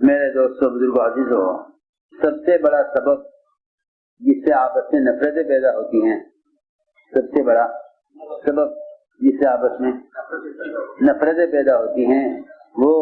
میرے دوستوں بزرگوں عزیزوں، سب سے بڑا سبب جس سے آپس میں نفرتیں پیدا ہوتی ہیں، سب سے بڑا سبب جس سے آپس میں نفرتیں پیدا ہوتی ہیں وہ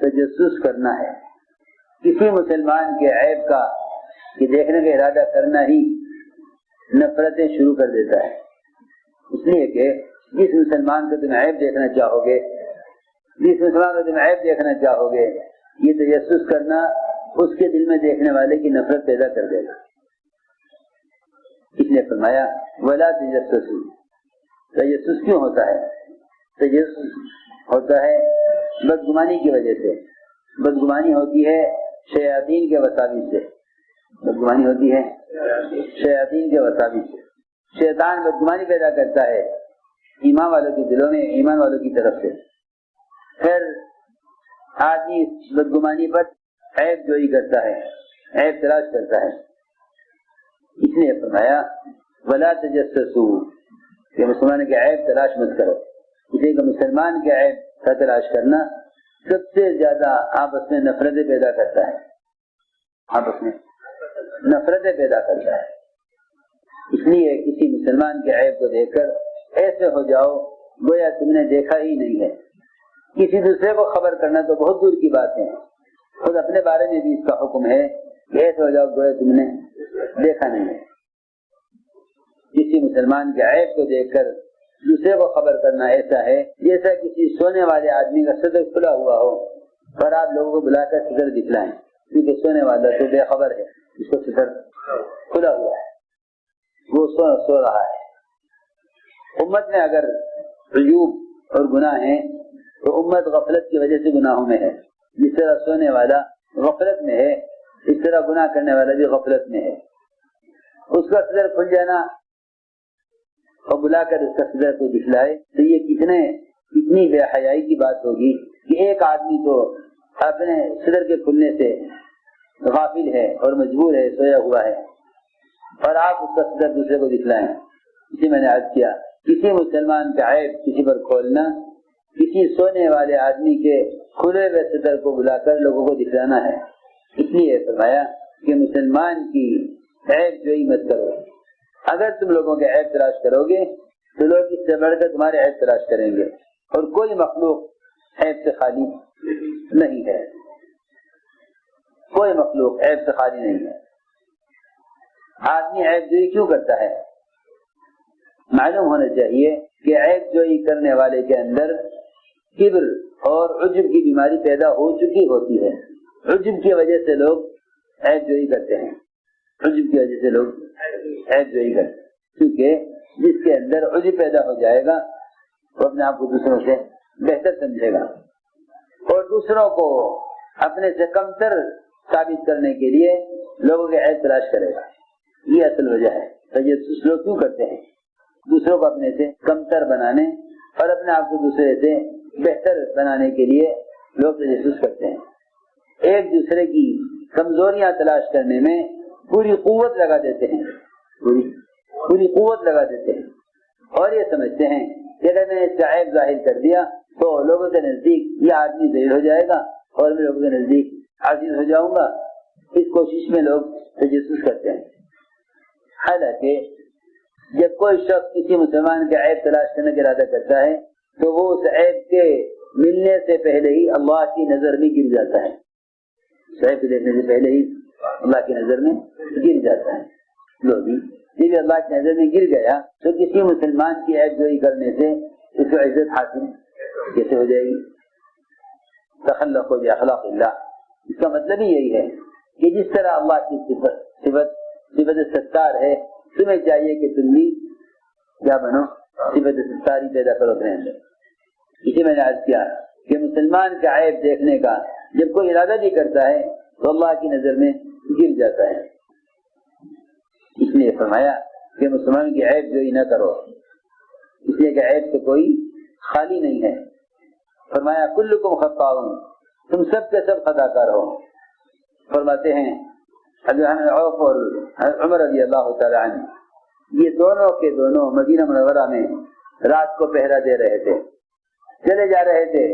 تجسس کرنا ہے۔ کسی مسلمان کے عیب کا کہ دیکھنے کا ارادہ کرنا ہی نفرتیں شروع کر دیتا ہے، اس لیے کہ جس مسلمان کو تم عیب دیکھنا چاہو گے، جس مسلمان کو تم عیب دیکھنا چاہو گے، یہ تجسس کرنا اس کے دل میں دیکھنے والے کی نفرت پیدا کر دے گا۔ اس نے فرمایا ولا تجسسوا۔ تجسس کیوں ہوتا ہے؟ تجسس ہوتا ہے بدگمانی کی وجہ سے۔ بدگمانی ہوتی ہے شیاطین کے وساوس سے، بدگمانی ہوتی ہے شیاطین کے وساوس سے۔ شیطان بدگمانی پیدا کرتا ہے ایمان والوں کے دلوں میں، ایمان والوں کی طرف سے، پھر آدمی بدگمانی پر عیب جوئی کرتا ہے، عیب تلاش کرتا ہے۔ اس نے فرمایا ولا تجسسوا کہ مسلمان کے عیب تلاش مت کرو۔ کسی کا مسلمان کے عیب کا تلاش کرنا سب سے زیادہ آپس میں نفرتیں پیدا کرتا ہے، آپس میں نفرتیں پیدا کرتا ہے۔ اس لیے کسی مسلمان کے عیب کو دیکھ کر ایسے ہو جاؤ گویا تم نے دیکھا ہی نہیں ہے۔ کسی دوسرے کو خبر کرنا تو بہت دور کی بات ہے، خود اپنے بارے میں بھی اس کا حکم ہے کہ ایسے ہو جاؤ گویا تم نے دیکھا نہیں ہے۔ کسی مسلمان کے عیب کو دیکھ کر دوسرے کو خبر کرنا ایسا ہے جیسا کسی سونے والے آدمی کا صدر کھلا ہوا ہو اور آپ لوگوں کو بلا کر صدر دکھلائیں، کیونکہ سونے والا تو بے خبر ہے، اس کو صدر کھلا ہوا ہے، وہ سو رہا ہے۔ امت میں اگر عیوب اور گناہ ہیں تو امت غفلت کی وجہ سے گناہوں میں ہے۔ جس طرح سونے والا غفلت میں ہے، اس طرح گناہ کرنے والا بھی غفلت میں ہے۔ اس کا صدر کھل جانا اور بلا کر اس کا صدر کو دکھلائے تو یہ کتنی بے حیائی کی بات ہوگی کہ ایک آدمی تو اپنے صدر کے کھلنے سے غافل ہے اور مجبور ہے، سویا ہوا ہے، اور آپ اس کا صدر دوسرے کو دکھلائیں۔ اسی میں نے عرض کیا کسی مسلمان کا عیب کسی پر کھولنا کسی سونے والے آدمی کے کھلے ہوئے صدر کو بلا کر لوگوں کو دکھلانا ہے۔ اس لیے فرمایا کہ مسلمان کی عیب جوئی مت کرو۔ اگر تم لوگوں کے عیب تلاش کرو گے تو لوگ اس سے بڑھ کر تمہارے عیب تلاش کریں گے، اور کوئی مخلوق عیب سے خالی نہیں ہے، کوئی مخلوق عیب سے خالی نہیں ہے۔ آدمی عیب جوئی کیوں کرتا ہے؟ معلوم ہونا چاہیے کہ عیب جوئی کرنے والے کے اندر کبر اور عجب کی بیماری پیدا ہو چکی ہوتی ہے۔ عجب کی وجہ سے لوگ عیب جوئی کرتے ہیں، عجب کی وجہ سے لوگ عیب جوئی کرتے ہیں، کیونکہ جس کے اندر عجب پیدا ہو جائے گا وہ اپنے آپ کو دوسروں سے بہتر سمجھے گا اور دوسروں کو اپنے سے کمتر ثابت کرنے کے لیے لوگوں کے عیب تلاش کرے گا۔ یہ اصل وجہ ہے تجسس لوگ کیوں کرتے ہیں، دوسروں کو اپنے سے کمتر بنانے اور اپنے آپ کو دوسرے سے بہتر بنانے کے لیے لوگ تجسس کرتے ہیں۔ ایک دوسرے کی کمزوریاں تلاش کرنے میں پوری قوت لگا دیتے ہیں، پوری قوت لگا دیتے ہیں، اور یہ سمجھتے ہیں کہ اگر میں اس کا عیب ظاہر کر دیا تو لوگوں کے نزدیک یہ آدمی ذلیل ہو جائے گا اور میں لوگوں کے نزدیک عزیز ہو جاؤں گا۔ اس کوشش میں لوگ تجسس کرتے ہیں۔ حالانکہ جب کوئی شخص کسی مسلمان کا عیب تلاش کرنے کا ارادہ کرتا ہے تو وہ اس عیب کے ملنے سے پہلے ہی اللہ کی نظر میں گر جاتا ہے، عیب کو دیکھنے سے پہلے ہی اللہ کی نظر میں گر جاتا ہے۔ لوگ جب اللہ کی نظر میں گر گیا تو کسی مسلمان کی عیب جوئی کرنے سے اس کو عزت حاصل کیسے ہو جائے گی؟ تخلقوا باخلاق اللہ، اس کا مطلب ہی یہی ہے کہ جس طرح اللہ کی صفت ستار ہے، تمہیں چاہیے کہ تم بھی کیا بنو، صفت ستاری پیدا کرو اپنے اندر۔ اسی میں نے عرض کیا کہ مسلمان کا عیب دیکھنے کا جب کوئی ارادہ بھی کرتا ہے تو اللہ کی نظر میں گر جاتا ہے۔ اس لیے فرمایا کہ مسلمان کی عیب جوئی نہ کرو، اس لیے کہ عیب سے کوئی خالی نہیں ہے۔ فرمایا کلکم خطاؤن، تم سب کے سب خطا کار ہو۔ فرماتے ہیں حضرت عوف اور عمر رضی اللہ تعالی عنہ، یہ دونوں کے دونوں مدینہ منورہ میں رات کو پہرا دے رہے تھے، چلے جا رہے تھے،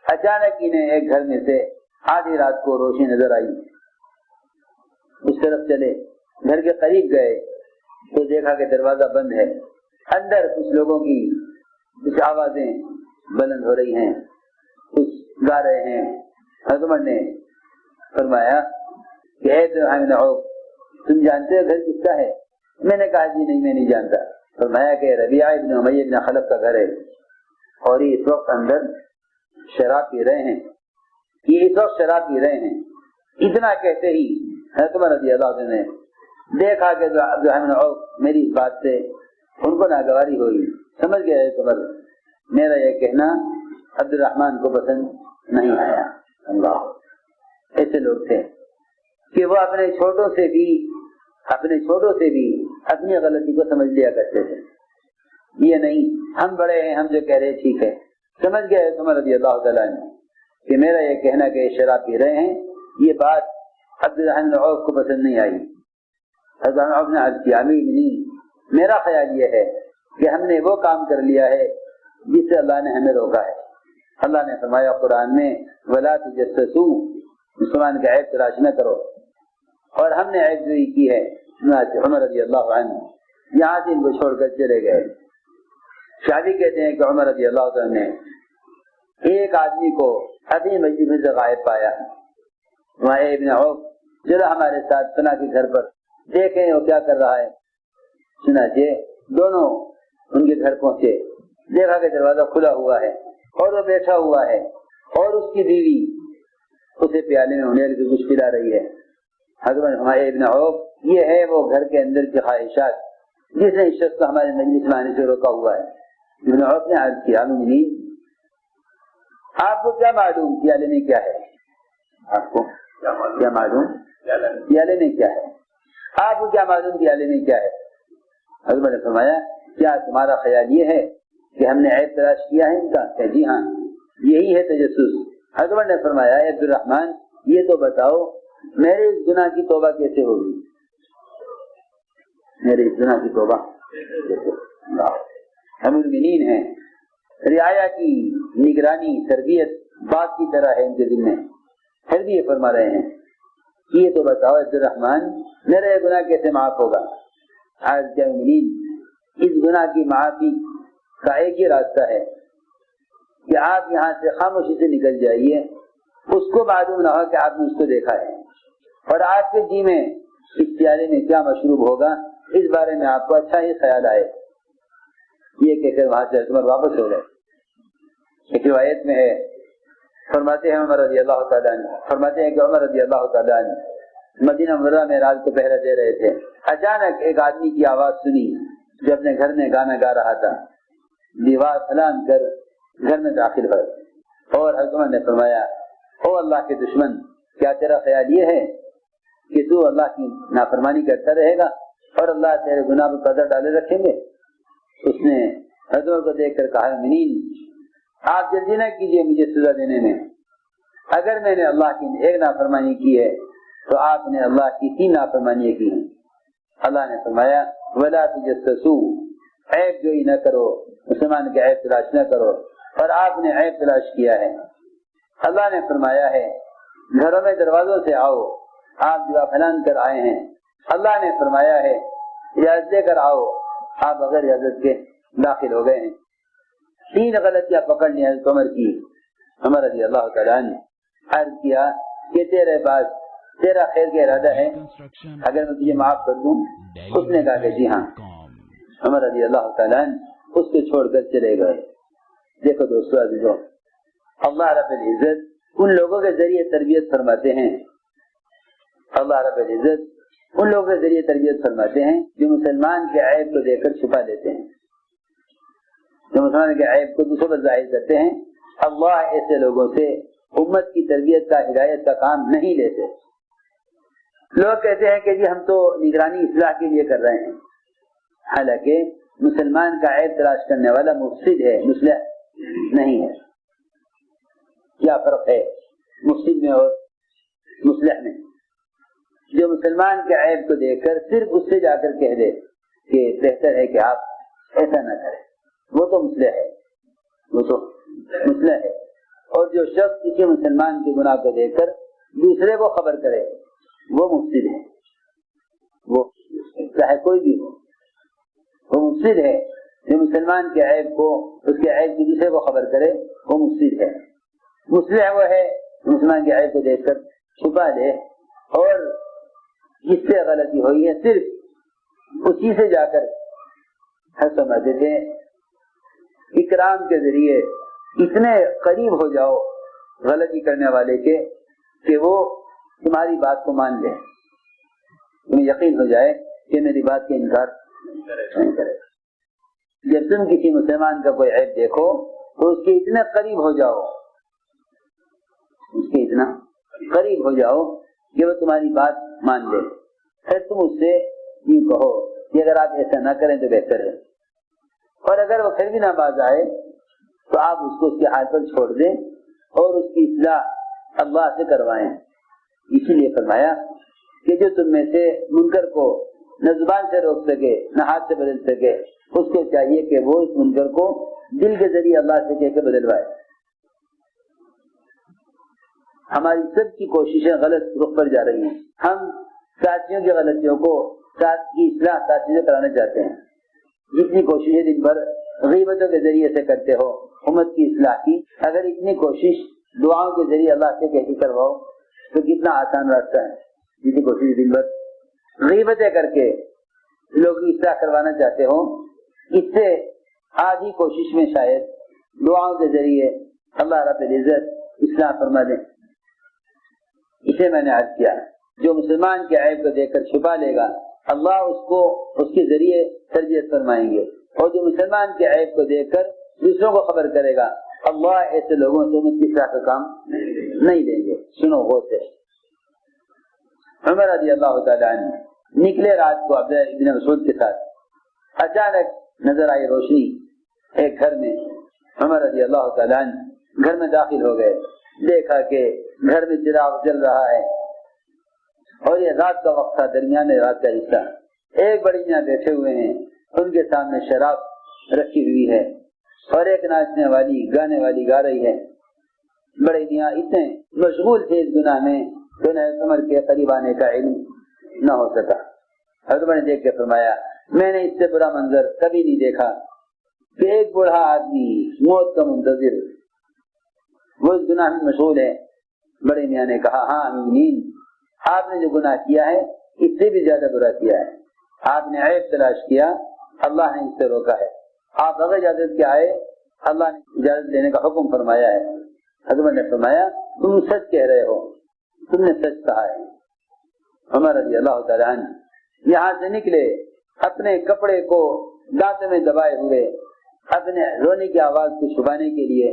اچانک انہیں ایک گھر میں سے آدھی رات کو روشنی نظر آئی، اس طرف چلے، گھر کے قریب گئے تو دیکھا کہ دروازہ بند ہے، اندر کچھ لوگوں کی کچھ آوازیں بلند ہو رہی ہیں، کچھ گا رہے ہیں۔ حضرت عمر نے فرمایا کہ اے ابن عوف، تم جانتے ہو گھر کس کا ہے؟ میں نے کہا جی نہیں، میں نہیں جانتا۔ فرمایا کہ ربیعہ ابن امیہ ابن خلف کا گھر ہے، اور یہ اس وقت اندر شراب پی رہے ہیں، یہ اس وقت شراب پی رہے ہیں۔ اتنا کہتے ہی حضرت عمر رضی اللہ عنہ نے دیکھا کہ عبد الرحمن عوف میری اس بات سے ان کو ناگواری ہوئی، سمجھ گئے حضرت عمر میرا یہ کہنا عبد الرحمن کو پسند نہیں آیا۔ اللہ، ایسے لوگ تھے کہ وہ اپنے چھوٹوں سے بھی اپنی غلطی کو سمجھ لیا کرتے تھے، یہ نہیں ہم بڑے ہیں، ہم جو کہہ رہے ٹھیک ہے۔ سمجھ گئے عمر رضی اللہ تعالیٰ عنہ کہ میرا یہ کہنا کہ شراب پی رہے ہیں، یہ بات عبد الرحمن عوف کو پسند نہیں آئی۔ حضرت عوف نے عرض کیا امیر المؤمنین، میرا خیال یہ ہے کہ ہم نے وہ کام کر لیا ہے جس سے اللہ نے ہمیں روکا ہے۔ اللہ نے فرمایا قرآن میں وَلَا تُجَسَّسُوا، مسلمان کا عیب تلاش نہ کرو، اور ہم نے عیب جوئی کی ہے۔ عمر رضی اللہ عنہ یہاں سے ان کو چھوڑ کر چلے گئے۔ شادی کہتے ہیں کہ عمر رضی اللہ عنہ نے ایک آدمی کو ابھی مجلس میں سے غائب پایا، وہاں ابن عوف چلا ہمارے ساتھ فلاں کے گھر پر دیکھیں وہ کیا کر رہا ہے۔ چنانچہ دونوں ان کے گھر پہنچے، دیکھا کہ دروازہ کھلا ہوا ہے اور وہ بیٹھا ہوا ہے، اور اس کی بیوی اسے پیالے میں انیل کے کچھ پلا رہی ہے۔ حضرت ہمارے ابن عوف، یہ ہے وہ گھر کے اندر کی خواہشات جس نے اس شخص کو ہمارے مجلس میں آنے سے روکا ہوا ہے۔ ابن عوف نے عرض کیا امین، آپ کو کیا معلوم پیالے میں کیا ہے؟ آپ کو کیا معلوم پیالے میں کیا ہے؟ آپ کو کیا معلوم پیالے میں کیا ہے؟ حضرت نے فرمایا کیا تمہارا خیال یہ ہے کہ ہم نے عیب تلاش کیا ہے ان کا؟ کہ جی ہاں، یہی ہے تجسس۔ حضرت نے فرمایا اے عبد الرحمن، یہ تو بتاؤ میرے اس گناہ کی توبہ کیسے ہوگی؟ میرے اس گناہ کی توبہ کیسے؟ ہم المؤمنین ہیں، رعایا کی نگرانی تربیت بات کی طرح ہے ان کے دل میں، پھر بھی یہ فرما رہے ہیں کہ یہ تو بتاؤ عبد الرحمن میرا یہ گناہ کیسے معاف ہوگا؟ آج کیا المؤمنین، اس گناہ کی معافی کا ایک ہی راستہ ہے کہ آپ یہاں سے خاموشی سے نکل جائیے، اس کو معلوم نہ ہو کہ آپ نے اس کو دیکھا ہے، اور آپ کے جی میں اس پیالے میں کیا مشروب ہوگا اس بارے میں آپ کو اچھا ہی خیال آئے۔ یہ کہہ کر وہاں سے عمر واپس ہو گئے۔ ایک روایت میں ہے، فرماتے ہیں عمر رضی اللہ تعالیٰ عنہ، فرماتے ہیں کہ عمر رضی اللہ تعالیٰ عنہ مدینہ منورہ میں رات کو پہرا دے رہے تھے، اچانک ایک آدمی کی آواز سنی جو اپنے گھر میں گانا گا رہا تھا، دیوار پھلان کر گھر میں داخل ہوئے، اور حضرت عمر نے فرمایا او اللہ کے دشمن، کیا تیرا خیال یہ ہے کہ تو اللہ کی نافرمانی کرتا رہے گا اور اللہ تیرے گناہ پر قدر ڈالے رکھیں گے؟ اس نے حضرت عمر کو دیکھ کر کہا منین، آپ جلدی نہ کیجیے مجھے سزا دینے میں، اگر میں نے اللہ کی ایک نافرمانی کی ہے تو آپ نے اللہ کی 3 نافرمانیاں کی ہیں۔ اللہ نے فرمایا ولا تجسسوا، عیب جوئی نہ کرو، مسلمان کے عیب تلاش نہ کرو، اور آپ نے عیب تلاش کیا ہے۔ اللہ نے فرمایا ہے گھروں میں دروازوں سے آؤ، آپ دعا پھلان کر آئے ہیں۔ اللہ نے فرمایا ہے اجازت دے کر آؤ، آپ بغیر اجازت کے داخل ہو گئے ہیں۔ 3 غلطیاں پکڑ لی حضرت عمر کی۔ عمر رضی اللہ تعالیٰ نے عرض کیا کہ تیرے پاس تیرا خیر کا ارادہ ہے، اگر میں تجھے معاف کر دوں؟ اس نے کہا کہ جی ہاں۔ عمر رضی اللہ تعالیٰ اس کو چھوڑ کر چلے گئے۔ دیکھو دوستو عزیزو، اللہ رب العزت ان لوگوں کے ذریعے تربیت فرماتے ہیں، اللہ رب العزت ان لوگوں کے ذریعے تربیت فرماتے ہیں جو مسلمان کے عیب کو دیکھ کر چھپا لیتے ہیں، جو مسلمان کے عیب کو دوسروں پر ظاہر کرتے ہیں۔ اللہ ایسے لوگوں سے امت کی تربیت کا ہدایت کا کام نہیں لیتے۔ لوگ کہتے ہیں کہ جی ہم تو نگرانی اصلاح کے لیے کر رہے ہیں، حالانکہ مسلمان کا عیب تلاش کرنے والا مفسد ہے، مصلح نہیں ہے۔ کیا فرق ہے مفسد میں اور مصلح میں؟ جو مسلمان کے عیب کو دیکھ کر صرف اس سے جا کر کہہ دے کہ بہتر ہے کہ آپ ایسا نہ کریں، وہ تو مصلح ہے، وہ تو مصلح ہے۔ اور جو شخص کسی مسلمان کے گناہ کو دیکھ کر دوسرے کو خبر کرے وہ مفسد ہے، وہ چاہے کوئی بھی ہو، وہ مفسد ہے۔ جو مسلمان کے عیب کو، اس کے عیب کی دوسرے کو خبر کرے وہ مفسد ہے۔ مصلح وہ ہے مسلمان کے عیب کو دیکھ کر چھپا لے، اور جس سے غلطی ہوئی ہے صرف اسی سے جا کر سمجھتے تھے، اکرام کے ذریعے اتنے قریب ہو جاؤ غلطی کرنے والے کے کہ وہ تمہاری بات کو مان لے، تمہیں یقین ہو جائے کہ میری بات کا انکار نہیں کرے۔ جب تم کسی مسلمان کا کوئی عیب دیکھو تو اس کے اتنے قریب ہو جاؤ، اس کے اتنا قریب ہو جاؤ کہ وہ تمہاری بات مان لے، پھر تم اس سے یہ کہو کہ اگر آپ ایسا نہ کریں تو بہتر ہے، اور اگر وہ پھر بھی نہ باز آئے تو آپ اس کو اس کے حال پر چھوڑ دیں اور اس کی اصلاح اللہ سے کروائیں۔ اسی لیے فرمایا کہ جو تم میں سے منکر کو نہ زبان سے روک سکے نہ ہاتھ سے بدل سکے، اس کو چاہیے کہ وہ اس منکر کو دل کے ذریعے اللہ سے کہہ کے بدلوائے۔ ہماری سب کی کوششیں غلط رخ پر جا رہی ہیں، ہم ساتھیوں کی غلطیوں کو ساتھ کی اصلاح ساتھیوں سے کرانا چاہتے ہیں۔ جتنی کوششیں دن بھر غیبتوں کے ذریعے سے کرتے ہو امت کی اصلاح کی، اگر اتنی کوشش دعاؤں کے ذریعے اللہ سے کہہ کے کرواؤ تو کتنا آسان راستہ ہے۔ جتنی کوشش دن بھر غیبتیں کر کے لوگ اصلاح کروانا چاہتے ہو، اس سے آدھی کوشش میں شاید دعاؤں کے ذریعے اللہ رب العزت اصلاح فرما دیں۔ اسے میں نے عرض کیا، جو مسلمان کے عیب کو دیکھ کر چھپا لے گا اللہ اس کو اس کے ذریعے تربیت فرمائیں گے، اور جو مسلمان کے عیب کو دیکھ کر دوسروں کو خبر کرے گا اللہ ایسے لوگوں سے امت کی اصلاح کا کام نہیں لیں گے۔ سنو غور سے، عمر رضی اللہ تعالیٰ عنہ نکلے رات کو عبداللہ ابن مسعود کے ساتھ، اچانک نظر آئی روشنی ایک گھر میں، عمر رضی اللہ تعالیٰ عنہ گھر میں داخل ہو گئے، دیکھا کہ گھر میں چراغ جل رہا ہے اور یہ رات کا وقت تھا، درمیان رات کا حصہ، ایک بڑی میاں بیٹھے ہوئے ہیں، ان کے سامنے شراب رکھی ہوئی ہے اور ایک ناچنے والی گانے والی گا رہی ہے۔ بڑے میاں اتنے مشغول تھے اس گناہ میں کہ انہیں عمر کے قریب آنے کا علم نہ ہو سکا۔ حضرت نے دیکھ کے فرمایا میں نے اس سے برا منظر کبھی نہیں دیکھا کہ ایک بوڑھا آدمی موت کا منتظر وہ اس گناہ میں مشغول ہے۔ بڑے میاں نے کہا ہاں امین، آپ نے جو گناہ کیا ہے اس سے بھی زیادہ برا کیا ہے، آپ نے عیب تلاش کیا، اللہ نے اس سے روکا ہے، آپ بغیر اجازت کے آئے، اللہ نے اجازت دینے کا حکم فرمایا ہے۔ حضرت نے فرمایا تم سچ کہہ رہے ہو، تم نے سچ کہا ہے۔ عمر رضی اللہ تعالیٰ عنہ یہاں سے نکلے، اپنے کپڑے کو دانتوں میں دبائے ہوئے، اپنے رونے کی آواز کو چھپانے کے لیے،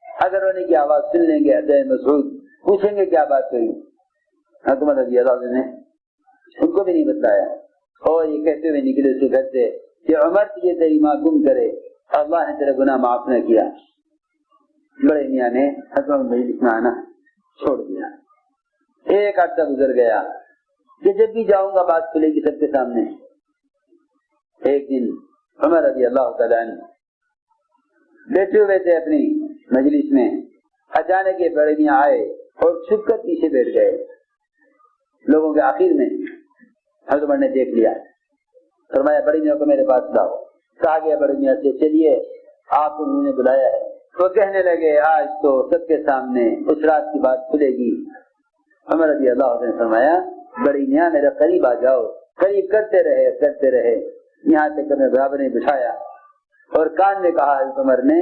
اگر رونے کی آواز سن لیں گے عبداللہ مسعود پوچھیں گے کیا بات ہوئی، عمر رضی اللہ عنہ نے ان کو بھی نہیں بتایا، اور یہ کہتے ہوئے نکلے اس کے گھر سے کہ عمر تجھے تیری ماں گم کرے، اللہ نے تیرا گناہ معاف نہ کیا۔ بڑے میاں نے حضرت مجلس میں آنا چھوڑ دیا۔ ایک عرصہ گزر گیا کہ جب بھی جاؤں گا بات کھلے گی سب کے سامنے۔ ایک دن عمر رضی اللہ تعالیٰ عنہ بیٹھے ہوئے تھے اپنی مجلس میں، اچانک یہ بڑے میاں آئے اور چھپ کر پیچھے بیٹھ گئے لوگوں کے آخر میں۔ حضرت عمر نے دیکھ لیا، فرمایا بڑے میاں کو میرے پاس لاؤ۔ کہا گیا بڑے میاں سے چلیے آپ کو انہوں نے بلایا ہے۔ تو کہنے لگے آج تو سب کے سامنے اس رات کی بات کھلے گی۔ عمر رضی اللہ عنہ نے فرمایا بڑی میاں میرے قریب آ جاؤ، قریب کرتے رہے یہاں تک کہ میں برابر نے بٹھایا اور کان میں کہا حضرت عمر نے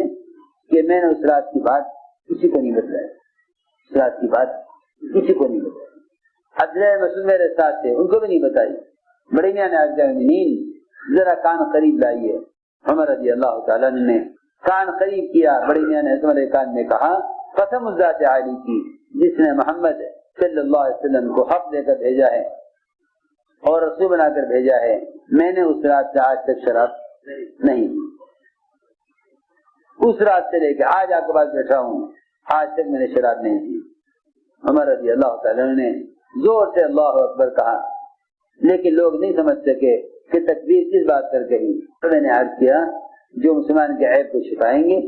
کہ میں نے اس رات کی بات کسی کو نہیں بتائی، اس رات کی بات کسی کو نہیں بتائی، عبداللہ مسعود میرے ساتھ تھے ان کو بھی نہیں بتائی۔ بڑی میاں نے آج ذرا کان قریب لائیے۔ عمر رضی اللہ تعالیٰ نے کان قریب کیا، بڑی میاں نے تمہارے کان میں کہا قسم ذات عالی کی جس نے محمد صلی اللہ علیہ وسلم کو حق دے کر بھیجا ہے اور رسول بنا کر بھیجا ہے، میں نے اس رات سے آج تک شراب نہیں، اس رات سے لے کے آج آپ کے پاس بیٹھا ہوں آج تک میں نے شراب نہیں دی۔ عمر رضی اللہ تعالیٰ نے زور سے اللہ اکبر کہا، لیکن لوگ نہیں سمجھ سکے کہ تکبیر کس بات کر کہی۔ تو میں نے عرض کیا جو مسلمان کے عیب کو چھپائیں گے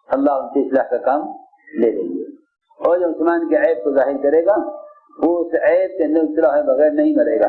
اللہ ان سے اصلاح کا کام لے لیں گے، اور جو مسلمان کے عیب کو ظاہر کرے گا وہ اس عیب کے اندر مبتلا ہوئے بغیر نہیں مرے گا۔